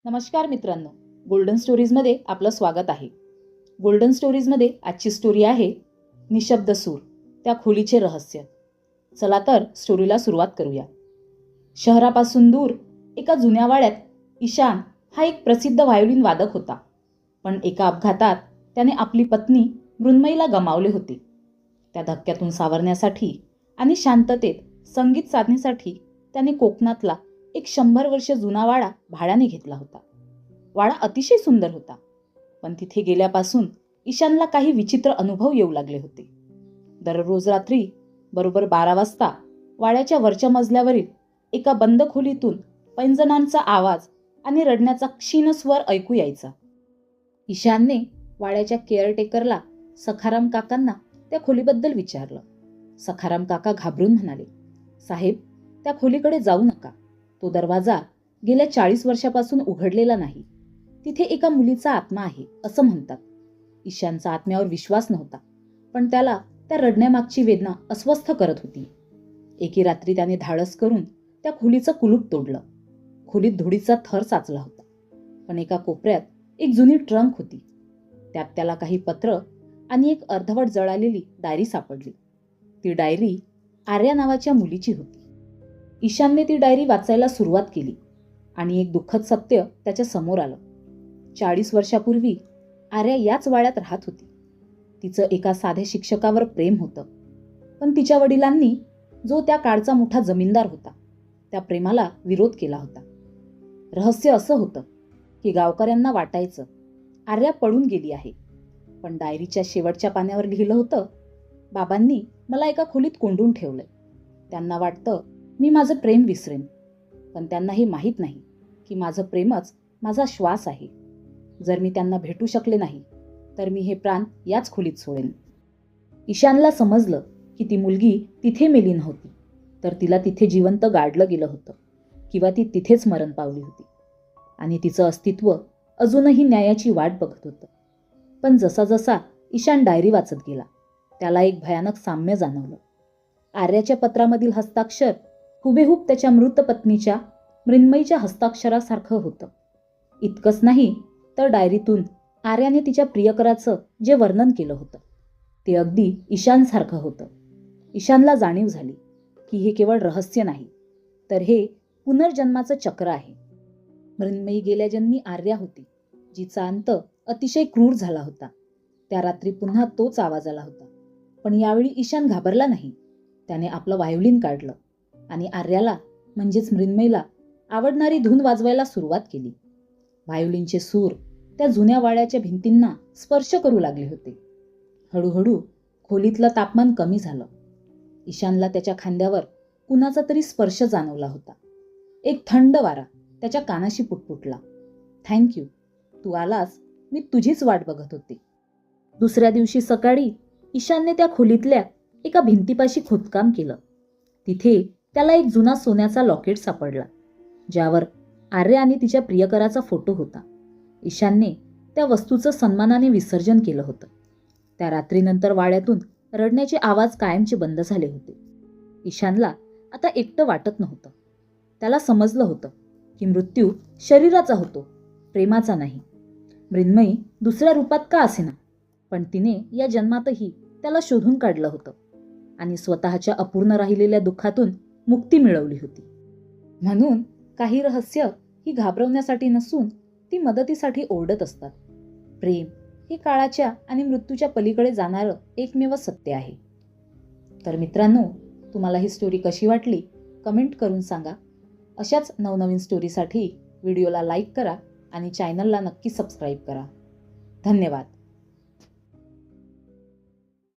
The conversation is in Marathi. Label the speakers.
Speaker 1: नमस्कार मित्रांनो, गोल्डन स्टोरीजमध्ये आपलं स्वागत आहे. गोल्डन स्टोरीजमध्ये आजची स्टोरी आहे निशब्द सूर, त्या खोलीचे रहस्य. चला तर स्टोरीला सुरुवात करूया. शहरापासून दूर एका जुन्या वाड्यात ईशान हा एक प्रसिद्ध व्हायोलिन वादक होता. पण एका अपघातात त्याने आपली पत्नी मृण्मयीला गमावले होते. त्या धक्क्यातून सावरण्यासाठी आणि शांततेत संगीत साधण्यासाठी त्याने कोकणातला एक 100 वर्ष जुना वाडा भाड्याने घेतला होता. वाडा अतिशय सुंदर होता, पण तिथे गेल्यापासून ईशानला काही विचित्र अनुभव येऊ लागले होते. दररोज रात्री बरोबर 12 वाजता वाड्याच्या वरच्या मजल्यावरील एका बंद खोलीतून पैंजणांचा आवाज आणि रडण्याचा क्षीण स्वर ऐकू यायचा. ईशानने वाड्याच्या केअरटेकरला सखाराम काकांना त्या खोलीबद्दल विचारलं. सखाराम काका घाबरून म्हणाले, साहेब, त्या खोलीकडे जाऊ नका. तो दरवाजा गेल्या 40 वर्षापासून उघडलेला नाही. तिथे एका मुलीचा आत्मा आहे असं म्हणतात. ईशानचा आत्म्यावर विश्वास नव्हता, पण त्याला त्या रडण्यामागची वेदना अस्वस्थ करत होती. एके रात्री त्याने धाडस करून त्या खोलीचं कुलूप तोडलं. खोलीत धुळीचा थर साचला होता, पण एका कोपऱ्यात एक जुनी ट्रंक होती. त्यात त्याला काही पत्र आणि एक अर्धवट जळालेली डायरी सापडली. ती डायरी आर्या नावाच्या मुलीची होती. ईशानने ती डायरी वाचायला सुरुवात केली आणि एक दुःखद सत्य त्याच्या समोर आलं. 40 वर्षापूर्वी आर्या याच वाड्यात राहत होती. तिचं एका साध्या शिक्षकावर प्रेम होतं, पण तिच्या वडिलांनी, जो त्या काळचा मोठा जमीनदार होता, त्या प्रेमाला विरोध केला होता. रहस्य असं होतं की गावकऱ्यांना वाटायचं आर्या पळून गेली आहे, पण डायरीच्या शेवटच्या पाण्यावर लिहिलं होतं, बाबांनी मला एका खोलीत कोंडून ठेवलंय. त्यांना वाटतं मी माझं प्रेम विसरेन, पण त्यांना हे माहीत नाही की माझं प्रेमच माझा श्वास आहे. जर मी त्यांना भेटू शकले नाही तर मी हे प्राण याच खोलीत सोडेन. ईशानला समजलं की ती मुलगी तिथे मेली नव्हती, तर तिला तिथे जिवंत गाडलं गेलं होतं, किंवा ती तिथेच मरण पावली होती आणि तिचं अस्तित्व अजूनही न्यायाची वाट बघत होतं. पण जसा जसा ईशान डायरी वाचत गेला, त्याला एक भयानक साम्य जाणवलं. आर्याच्या पत्रामधील हस्ताक्षर हुबेहूब त्याच्या मृत पत्नीच्या मृण्मयीच्या हस्ताक्षरासारखं होतं. इतकंच नाही तर डायरीतून आर्याने तिच्या प्रियकराचं जे वर्णन केलं होतं ते अगदी ईशानसारखं होतं. ईशानला जाणीव झाली की हे केवळ रहस्य नाही, तर हे पुनर्जन्माचं चक्र आहे. मृण्मयी गेल्या जन्मी आर्या होती, जिचा अंत अतिशय क्रूर झाला होता. त्या रात्री पुन्हा तोच आवाज आला होता, पण यावेळी ईशान घाबरला नाही. त्याने आपलं व्हायोलिन काढलं आणि आर्याला म्हणजेच मृण्मयीला आवडणारी धून वाजवायला सुरुवात केली. व्हायोलिनचे सूर त्या जुन्या वाड्याच्या भिंतींना स्पर्श करू लागले होते. हळूहळू खोलीतलं तापमान कमी झालं. ईशानला त्याच्या खांद्यावर कुणाचा तरी स्पर्श जाणवला होता. एक थंड वारा त्याच्या कानाशी पुटपुटला. थँक्यू, तू आलास, मी तुझीच वाट बघत होते. दुसऱ्या दिवशी सकाळी ईशानने त्या खोलीतल्या एका भिंतीपाशी खोदकाम केलं. तिथे त्याला एक जुना सोन्याचा लॉकेट सापडला, ज्यावर आर्या आणि तिच्या प्रियकराचा फोटो होता. ईशानने त्या वस्तूचं सन्मानाने विसर्जन केलं होतं. त्या रात्रीनंतर वाड्यातून रडण्याचे आवाज कायमचे बंद झाले होते. ईशानला आता एकटं वाटत नव्हतं. त्याला समजलं होतं की मृत्यू शरीराचा होतो, प्रेमाचा नाही. मृण्मयी दुसऱ्या रूपात का असेना, पण तिने या जन्मातही त्याला शोधून काढलं होतं आणि स्वतःच्या अपूर्ण राहिलेल्या दुःखातून मुक्ती मिळवली होती. म्हणून काही रहस्य ही घाबरवण्यासाठी नसून ती मदतीसाठी ओरडत असतात. प्रेम हे काळाच्या आणि मृत्यूच्या पलीकडे जाणारं एकमेव सत्य आहे. तर मित्रांनो, तुम्हाला ही स्टोरी कशी वाटली कमेंट करून सांगा. अशाच नवनवीन स्टोरीसाठी व्हिडिओला लाईक करा आणि चॅनलला नक्की सबस्क्राईब करा. धन्यवाद.